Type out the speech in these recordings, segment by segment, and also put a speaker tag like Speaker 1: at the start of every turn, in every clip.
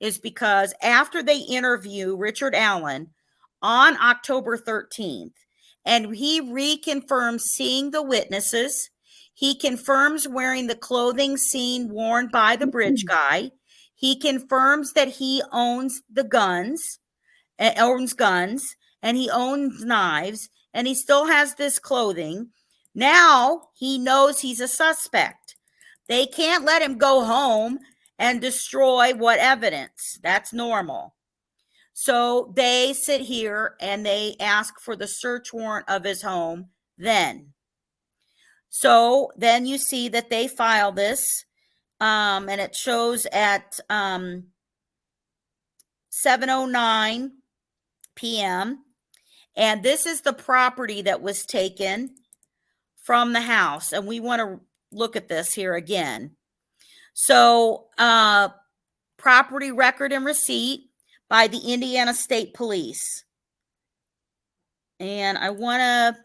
Speaker 1: is because after they interview Richard Allen on October 13th, and he reconfirms seeing the witnesses, he confirms wearing the clothing worn by the bridge guy. He confirms that he owns guns, and he owns knives, and he still has this clothing. Now he knows he's a suspect. They can't let him go home and destroy what evidence. That's normal. So they sit here and they ask for the search warrant of his home then. So then you see that they file this, and it shows at 7:09 p.m. And this is the property that was taken from the house. And we want to look at this here again. So property record and receipt by the Indiana State Police. And I want to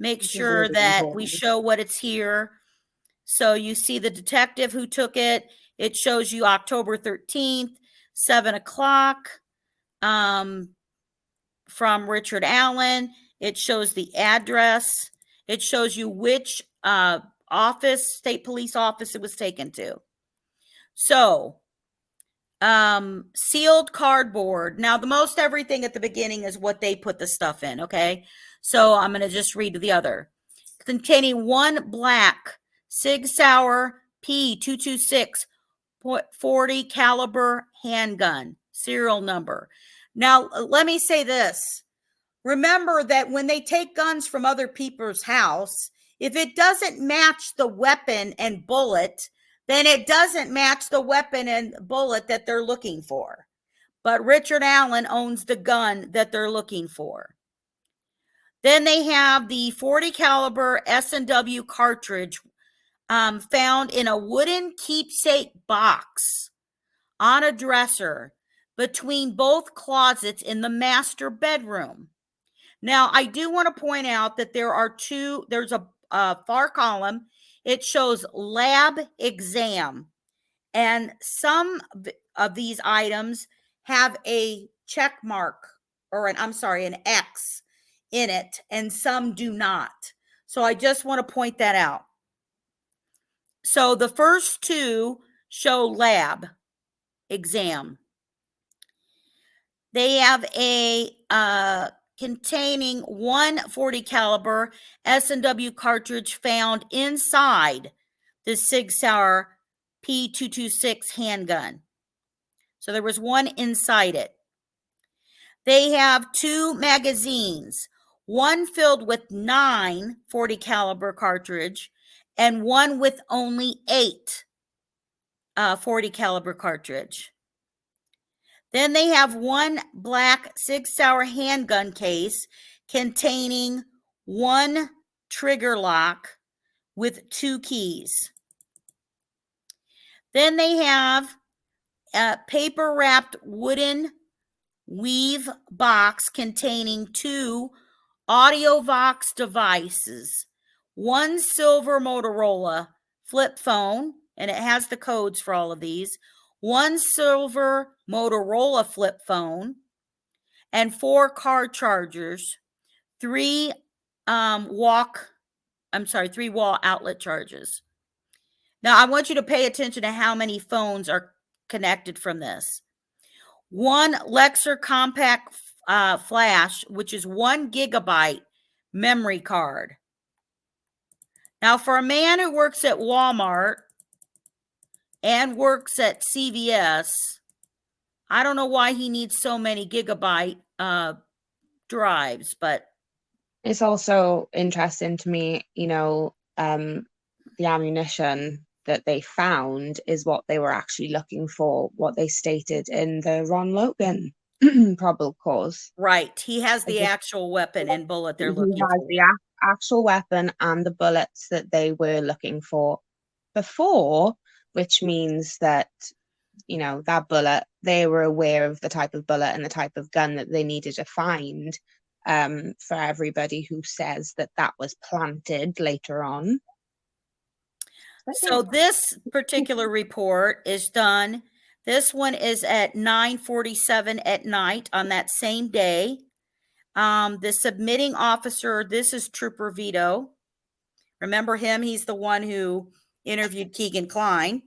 Speaker 1: make sure that we show what it's here. So you see the detective who took it. It shows you October 13th, 7 o'clock from Richard Allen. It shows the address. It shows you which office, state police office it was taken to. So sealed cardboard. Now, the most everything at the beginning is what they put the stuff in, okay? So I'm going to just read the other. Containing one black Sig Sauer P226 .40 caliber handgun, serial number. Now, let me say this. Remember that when they take guns from other people's house, if it doesn't match the weapon and bullet, then it doesn't match the weapon and bullet that they're looking for. But Richard Allen owns the gun that they're looking for. Then they have the .40 caliber S&W cartridge found in a wooden keepsake box on a dresser between both closets in the master bedroom. Now, I do want to point out that there's a far column. It shows lab exam, and some of these items have a check mark or an X in it, and some do not. So I just want to point that out. So the first two show lab exam. They have a containing one .40 caliber S&W cartridge found inside the Sig Sauer P226 handgun. So there was one inside it. They have two magazines, one filled with 9 .40 caliber cartridge and one with only 8 .40 caliber cartridge. Then they have one black Sig Sauer handgun case containing one trigger lock with 2 keys. Then they have a paper-wrapped wooden weave box containing 2 AudioVox devices, one silver Motorola flip phone, and it has the codes for all of these, one silver Motorola flip phone, and 4 car chargers, 3 wall outlet charges. Now, I want you to pay attention to how many phones are connected from this. One Lexer compact flash, which is 1 gigabyte memory card. Now, for a man who works at Walmart and works at CVS, I don't know why he needs so many gigabyte drives, but
Speaker 2: it's also interesting to me, the ammunition that they found is what they were actually looking for, what they stated in the Ron Logan probable cause.
Speaker 1: Right. He has the actual weapon and bullet they're looking for.
Speaker 2: He has the actual weapon and the bullets that they were looking for before, which means that, that bullet, they were aware of the type of bullet and the type of gun that they needed to find for everybody who says that was planted later on.
Speaker 1: So this particular report is done This one is at 9:47 at night on that same day. The submitting officer, this is Trooper Vito. Remember him? He's the one who interviewed Kegan Kline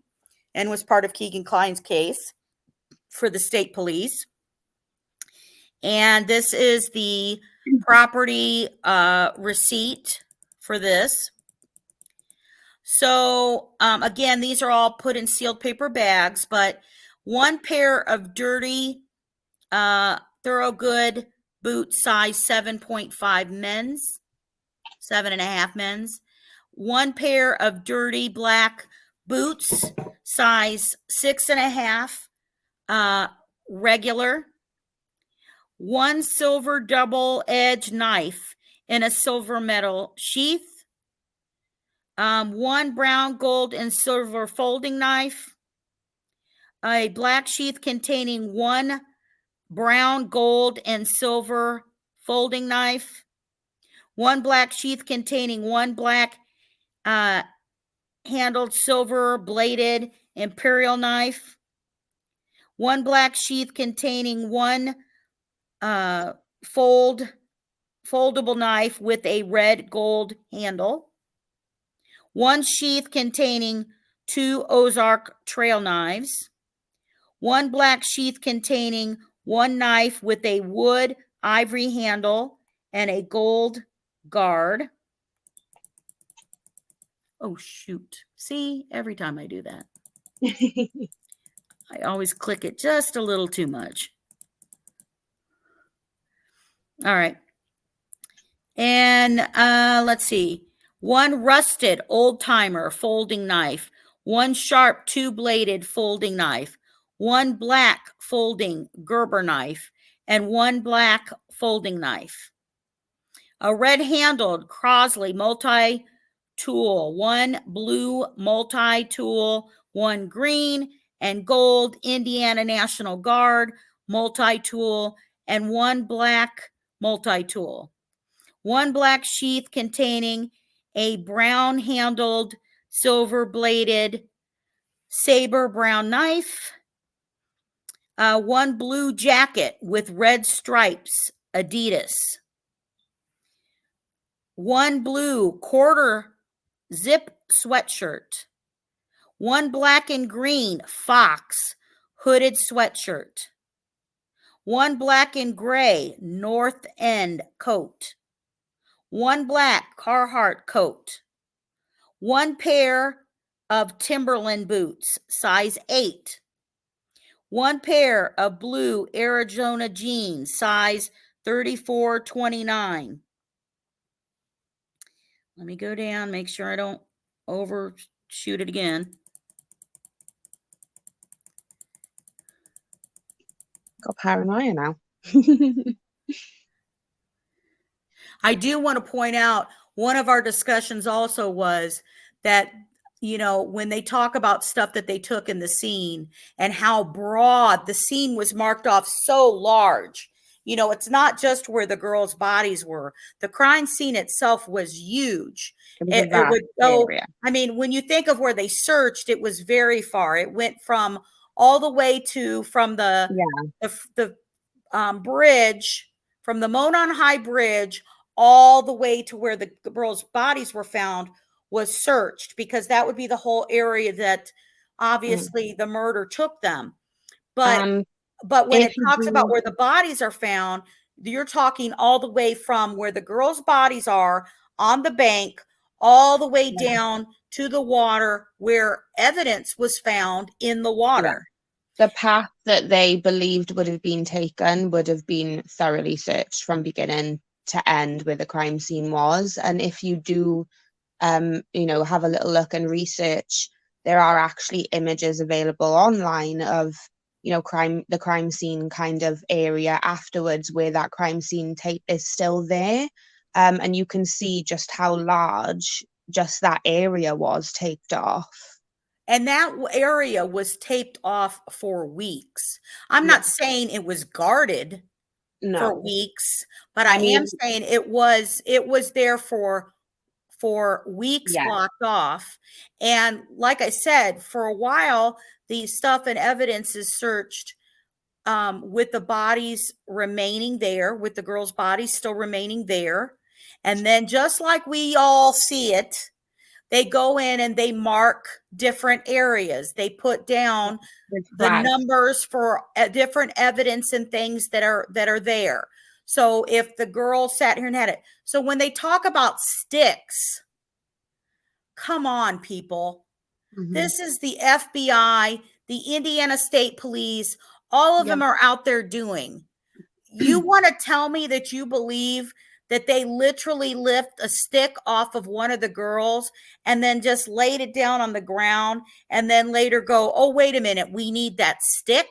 Speaker 1: and was part of Kegan Kline's case for the state police. And this is the property receipt for this. So again, these are all put in sealed paper bags, but one pair of dirty Thorogood boot size 7.5 men's, 7.5 men's. One pair of dirty black boots size 6.5 regular. One silver double edge knife in a silver metal sheath. One brown, gold, and silver folding knife. A black sheath containing one brown, gold, and silver folding knife. One black sheath containing one black handled silver bladed imperial knife. One black sheath containing one foldable knife with a red gold handle. One sheath containing two Ozark trail knives. One black sheath containing one knife with a wood ivory handle and a gold guard. Oh, shoot. See, every time I do that, I always click it just a little too much. All right. And let's see. One rusted old-timer folding knife. One sharp two-bladed folding knife. One black folding Gerber knife. And one black folding knife. A red-handled Crosley multi-tool. One blue multi-tool. One green and gold Indiana National Guard multi-tool. And one black multi-tool. One black sheath containing a brown-handled, silver-bladed saber brown knife. One blue jacket with red stripes, Adidas. One blue quarter zip sweatshirt. One black and green Fox hooded sweatshirt. One black and gray North End coat. One black Carhartt coat. One pair of Timberland boots, size 8. One pair of blue Arizona jeans, size 34-29. Let me go down, make sure I don't overshoot it again.
Speaker 2: Got paranoia now.
Speaker 1: I do want to point out one of our discussions also was that, you know, when they talk about stuff that they took in the scene and how broad the scene was marked off so large, you know, it's not just where the girls' bodies were. The crime scene itself was huge. It would go, area. I mean, when you think of where they searched, it was very far. It went from all the way to from the bridge, from the Monon High Bridge, all the way to where the girls' bodies were found was searched, because that would be the whole area that obviously the murder took them. But when it talks about where the bodies are found, you're talking all the way from where the girls' bodies are on the bank, all the way down to the water where evidence was found in the water.
Speaker 2: The path that they believed would have been taken would have been thoroughly searched from beginning to end where the crime scene was. And if you do, you know, have a little look and research, there are actually images available online of, you know, the crime scene kind of area afterwards where that crime scene tape is still there. And you can see just how large just that area was taped off.
Speaker 1: And that area was taped off for weeks. I'm not saying it was guarded for weeks, but I am saying it was there for for weeks
Speaker 2: Yeah.
Speaker 1: blocked off. And like I said, for a while, the stuff and evidence is searched with the bodies remaining there, with the girls' bodies still remaining there. And then just like we all see it, they go in and they mark different areas. They put down
Speaker 2: With
Speaker 1: the
Speaker 2: flags.
Speaker 1: numbers for different evidence and things that are there. So if the girl sat here and had it. So when they talk about sticks, come on, people.
Speaker 2: Mm-hmm.
Speaker 1: This is the FBI, the Indiana State Police, all of them are out there doing. You want to tell me that you believe that they literally lift a stick off of one of the girls and then just laid it down on the ground and then later go, oh, wait a minute, we need that stick?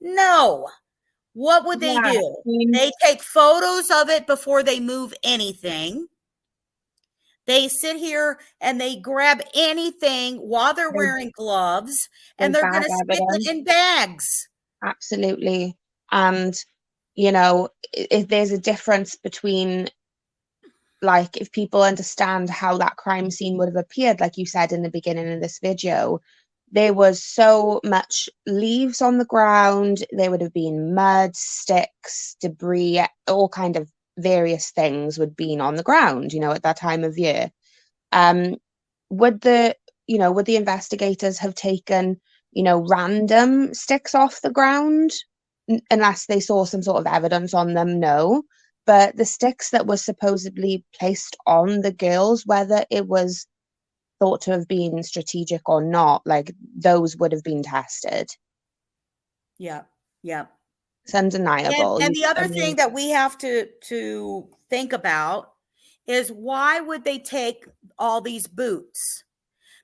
Speaker 1: No. What would they do? They take photos of it before they move anything. They sit here and they grab anything while they're wearing gloves and they're going to stick it in bags.
Speaker 2: Absolutely. And, you know, if there's a difference between, like, if people understand how that crime scene would have appeared, like you said in the beginning of this video, there was so much leaves on the ground. There would have been mud, sticks, debris, all kind of various things would have been on the ground, you know, at that time of year. Would the investigators have taken, you know, random sticks off the ground unless they saw some sort of evidence on them? No. But the sticks that were supposedly placed on the girls, whether it was thought to have been strategic or not, like, those would have been tested.
Speaker 1: Yeah. Yeah.
Speaker 2: It's undeniable.
Speaker 1: And the other thing that we have to think about is, why would they take all these boots?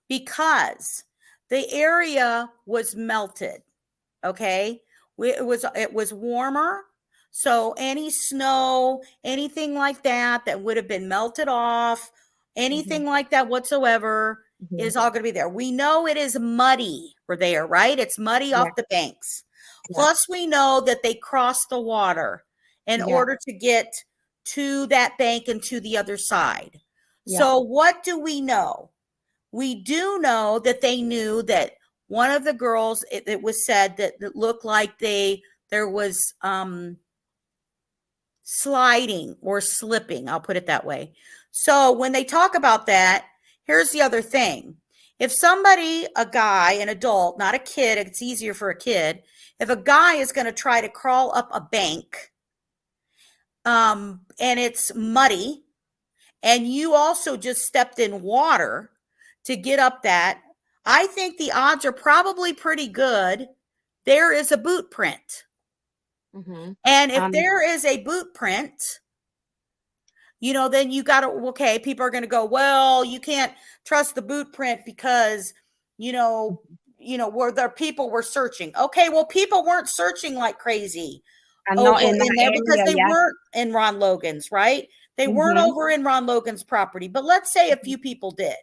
Speaker 1: Because the area was melted. Okay. It was warmer. So any snow, anything like that would have been melted off, anything like that whatsoever is all going to be there. We know it is muddy there, right? It's muddy off the banks. Plus, we know that they crossed the water in order to get to that bank and to the other side. So what do we know? We do know that they knew that one of the girls, it was said that it looked like there was sliding or slipping. I'll put it that way. So when they talk about that, here's the other thing. If somebody, a guy, an adult, not a kid, it's easier for a kid. If a guy is going to try to crawl up a bank, and it's muddy, and you also just stepped in water to get up that, I think the odds are probably pretty good there is a boot print. And if there is a boot print, you know, then you got to, okay, people are going to go, well, you can't trust the boot print because, you know, where the people were searching. Okay, well, people weren't searching like crazy
Speaker 2: and
Speaker 1: over
Speaker 2: not in
Speaker 1: there because they
Speaker 2: area,
Speaker 1: weren't in Ron Logan's, right? They weren't over in Ron Logan's property. But let's say a few people did.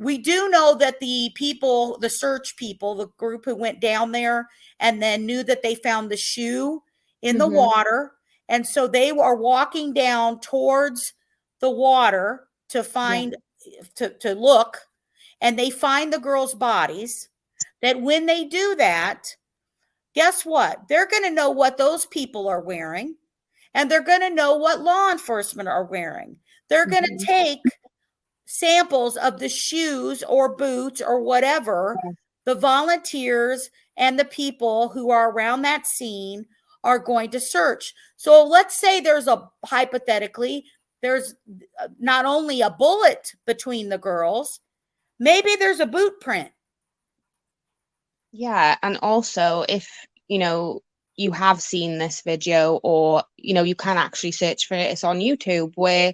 Speaker 1: We do know that the people, the search people, the group who went down there and then knew that they found the shoe in the water. And so they are walking down towards the water to find, to look, and they find the girls' bodies. That when they do that, guess what? They're going to know what those people are wearing, and they're going to know what law enforcement are wearing. They're going to take samples of the shoes or boots or whatever the volunteers and the people who are around that scene are going to search. So let's say hypothetically, there's not only a bullet between the girls, maybe there's a boot print.
Speaker 2: Yeah, and also if, you know, you have seen this video, or, you know, you can actually search for it, it's on YouTube, where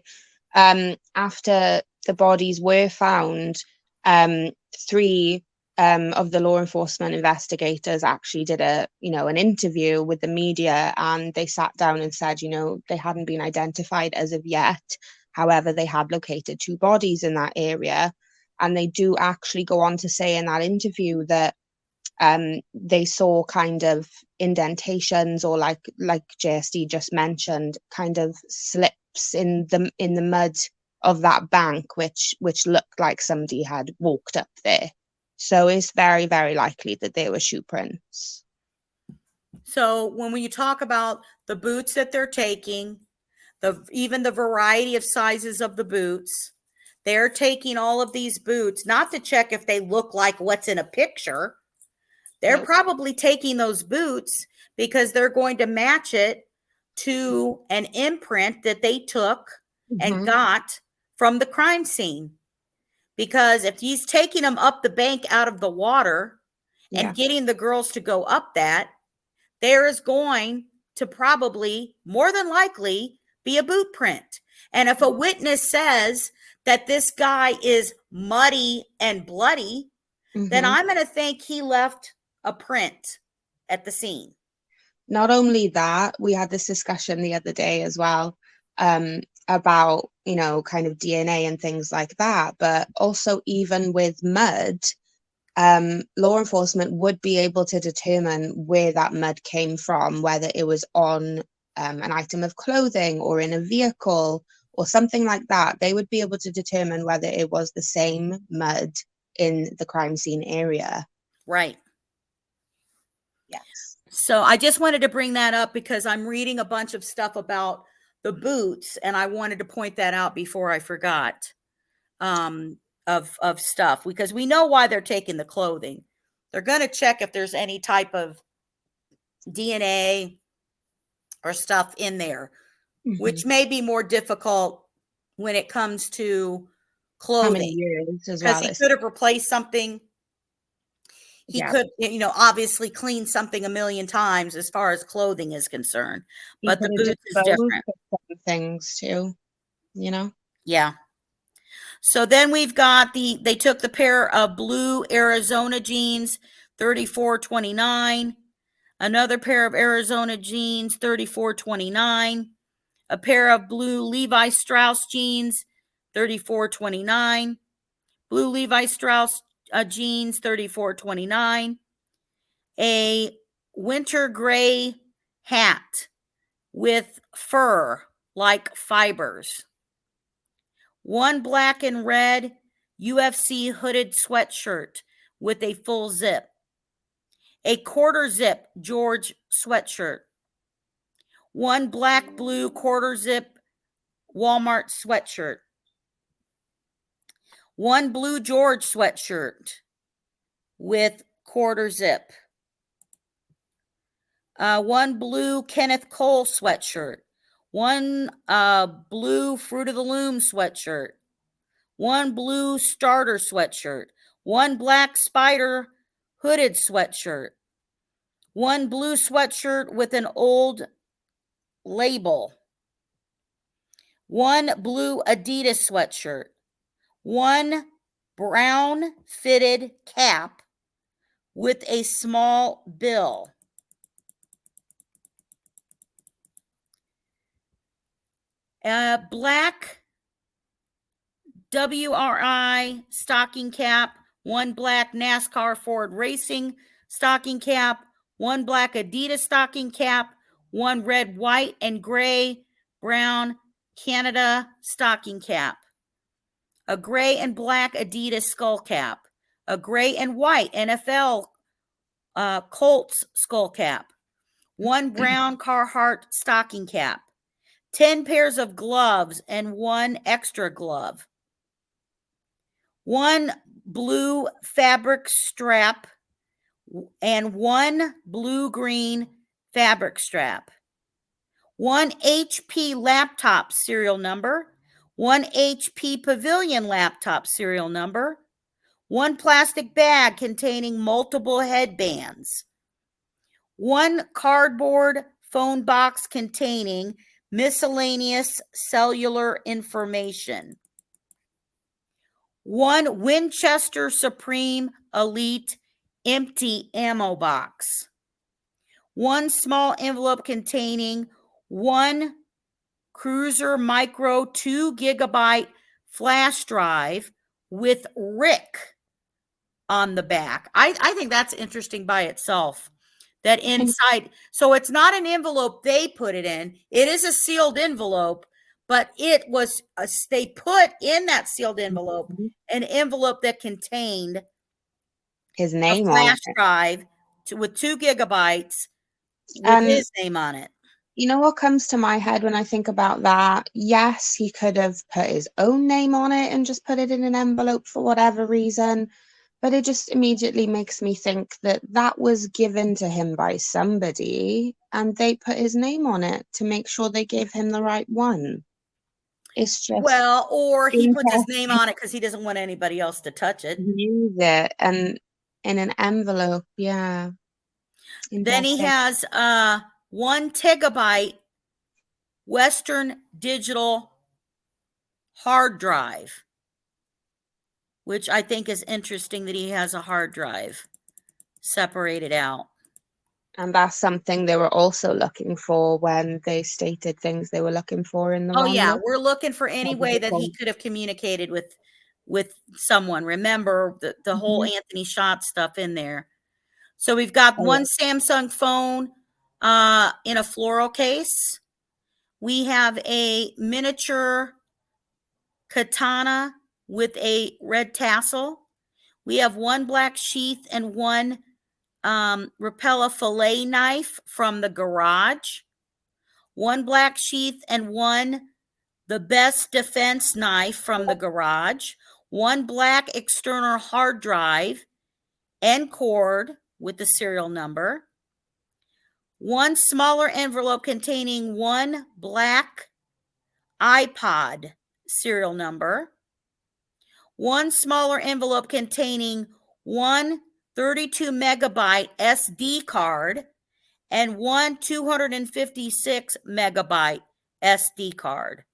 Speaker 2: after the bodies were found, three of the law enforcement investigators actually did an interview with the media, and they sat down and said, you know, they hadn't been identified as of yet. However, they had located two bodies in that area. And they do actually go on to say in that interview that they saw kind of indentations, or like JSD just mentioned, kind of slips in the mud of that bank, which looked like somebody had walked up there. So it's very, very likely that they were shoe prints.
Speaker 1: So when you talk about the boots that they're taking, even the variety of sizes of the boots, they're taking all of these boots, not to check if they look like what's in a picture. They're probably taking those boots because they're going to match it to an imprint that they took and got from the crime scene. Because if he's taking them up the bank out of the water and getting the girls to go up that, there is going to probably, more than likely, be a boot print. And if a witness says that this guy is muddy and bloody, then I'm going to think he left a print at the scene.
Speaker 2: Not only that, we had this discussion the other day as well, about, you know, kind of DNA and things like that, but also even with mud, law enforcement would be able to determine where that mud came from, whether it was on an item of clothing or in a vehicle or something like that. They would be able to determine whether it was the same mud in the crime scene area.
Speaker 1: Right.
Speaker 2: Yes.
Speaker 1: So I just wanted to bring that up because I'm reading a bunch of stuff about the boots, and I wanted to point that out before I forgot, of stuff, because we know why they're taking the clothing. They're going to check if there's any type of DNA or stuff in there, which may be more difficult when it comes to clothing.
Speaker 2: How many years as well?
Speaker 1: Because he could have replaced something. He could, you know, obviously clean something a million times as far as clothing is concerned. But the boots is different.
Speaker 2: Things too, you know?
Speaker 1: Yeah. So then we've got they took the pair of blue Arizona jeans, 34.29. Another pair of Arizona jeans, 34.29. A pair of blue Levi Strauss jeans, 34.29. Blue Levi Strauss jeans, 34.29. A winter gray hat with fur like fibers. One black and red UFC hooded sweatshirt with a full zip. A quarter zip George sweatshirt. One black blue quarter zip Walmart sweatshirt. One blue George sweatshirt with quarter zip. One blue Kenneth Cole sweatshirt. One blue Fruit of the Loom sweatshirt. One blue starter sweatshirt. One black spider hooded sweatshirt. One blue sweatshirt with an old label. One blue Adidas sweatshirt. One brown fitted cap with a small bill. Black WRI stocking cap, one black NASCAR Ford Racing stocking cap, one black Adidas stocking cap, one red, white, and gray, brown Canada stocking cap, a gray and black Adidas skull cap, a gray and white NFL Colts skull cap, one brown Carhartt stocking cap, 10 pairs of gloves and one extra glove, one blue fabric strap and one blue-green fabric strap, one HP laptop serial number, one HP Pavilion laptop serial number, one plastic bag containing multiple headbands, one cardboard phone box containing miscellaneous cellular information, one Winchester Supreme Elite empty ammo box, one small envelope containing one Cruiser Micro 2 gigabyte flash drive with Rick on the back. I think that's interesting by itself. That inside, so it's not an envelope they put it in. It is a sealed envelope, but it was, they put in that sealed envelope
Speaker 2: Mhm.
Speaker 1: an envelope that contained
Speaker 2: His
Speaker 1: a
Speaker 2: name on
Speaker 1: flash
Speaker 2: it.
Speaker 1: drive with 2 gigabytes with
Speaker 2: And
Speaker 1: his name on it.
Speaker 2: you know what comes to my head when I think about that? Yes, he could have put his own name on it and just put it in an envelope for whatever reason, but it just immediately makes me think that that was given to him by somebody and they put his name on it to make sure they gave him the right one. It's just
Speaker 1: Well, or he puts his name
Speaker 2: interesting
Speaker 1: on it because he doesn't want anybody else to touch
Speaker 2: to
Speaker 1: it.
Speaker 2: use it and in an envelope. Yeah,
Speaker 1: Then he
Speaker 2: interesting.
Speaker 1: has 1 terabyte Western Digital hard drive, which I think is interesting that he has a hard drive separated out.
Speaker 2: And that's something they were also looking for when they stated things they were looking for in the
Speaker 1: Oh yeah,
Speaker 2: roundup.
Speaker 1: we're looking for any
Speaker 2: What was
Speaker 1: way
Speaker 2: it
Speaker 1: that he
Speaker 2: called?
Speaker 1: could have communicated with someone. Remember the whole
Speaker 2: Mhm.
Speaker 1: Anthony Shot stuff in there. So we've got
Speaker 2: Oh,
Speaker 1: one Samsung phone in a floral case. We have a miniature katana with a red tassel. We have 1 black sheath and 1 Rapella fillet knife from the garage. 1 black sheath and 1 the best defense knife from the garage. 1 black external hard drive and cord with the serial number. 1 smaller envelope containing 1 black iPod serial number. 1 smaller envelope containing 1 32 megabyte SD card and 1 256 megabyte SD card.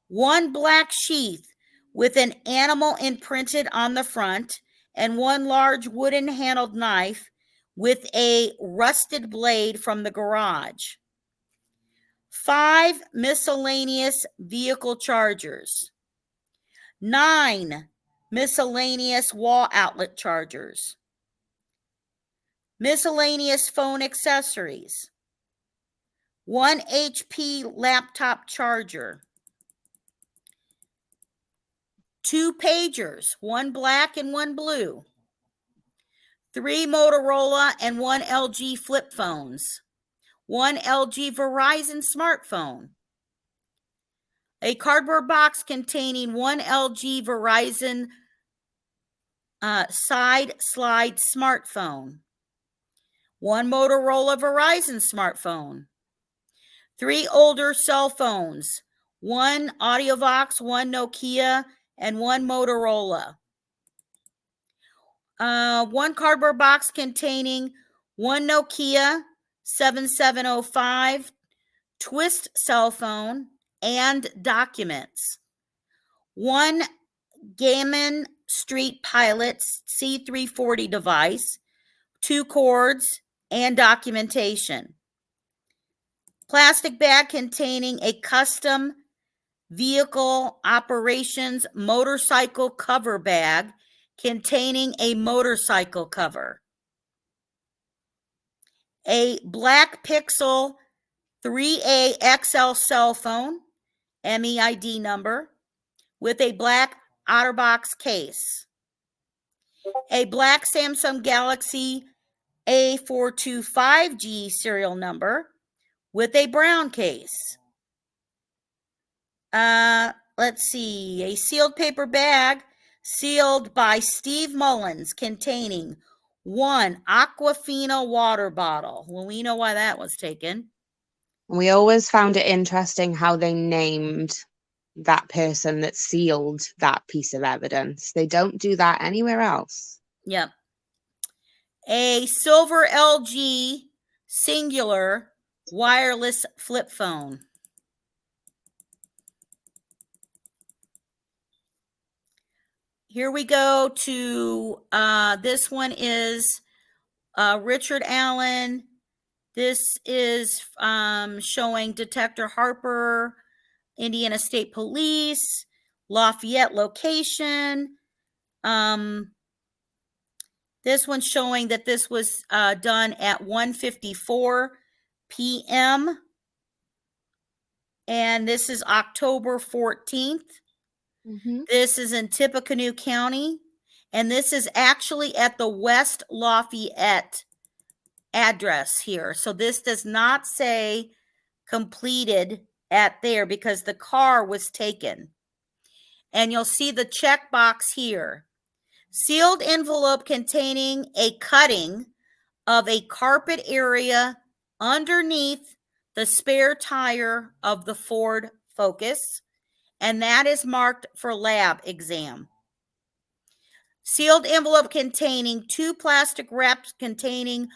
Speaker 1: 1 black sheath with an animal imprinted on the front and 1 large wooden handled knife with a rusted blade from the garage. 5 miscellaneous vehicle chargers. 9 miscellaneous wall outlet chargers. Miscellaneous phone accessories. 1 HP laptop charger. 2 pagers, 1 black and 1 blue. 3 Motorola and 1 LG flip phones. 1 LG Verizon smartphone. A cardboard box containing 1 LG Verizon side slide smartphone. 1 Motorola Verizon smartphone. 3 older cell phones. 1 AudioVox, 1 Nokia, and 1 Motorola. 1 cardboard box containing 1 Nokia 7705 twist cell phone and documents. 1 Gammon Street Pilot C340 device, 2 cords, and documentation. Plastic bag containing a custom vehicle operations motorcycle cover bag containing a motorcycle cover. A black Pixel 3A XL cell phone, MEID number, with a black OtterBox case. A black Samsung Galaxy A425G serial number with a brown case. Let's see, a sealed paper bag sealed by Steve Mullins containing 1 Aquafina water bottle. Well, we know why that was taken.
Speaker 2: We always found it interesting how they named that person that sealed that piece of evidence. They don't do that anywhere else.
Speaker 1: Yep. A silver LG singular wireless flip phone. Here we go to this one is Richard Allen. This is showing Detective Harper, Indiana State Police, Lafayette location. This one's showing that this was done at 1:54 p.m. And this is October 14th.
Speaker 2: Mm-hmm.
Speaker 1: This is in Tippecanoe County. And this is actually at the West Lafayette address here. So this does not say completed at there because the car was taken. And you'll see the checkbox here. Sealed envelope containing a cutting of a carpet area underneath the spare tire of the Ford Focus, and that is marked for lab exam. Sealed envelope containing 2 plastic wraps containing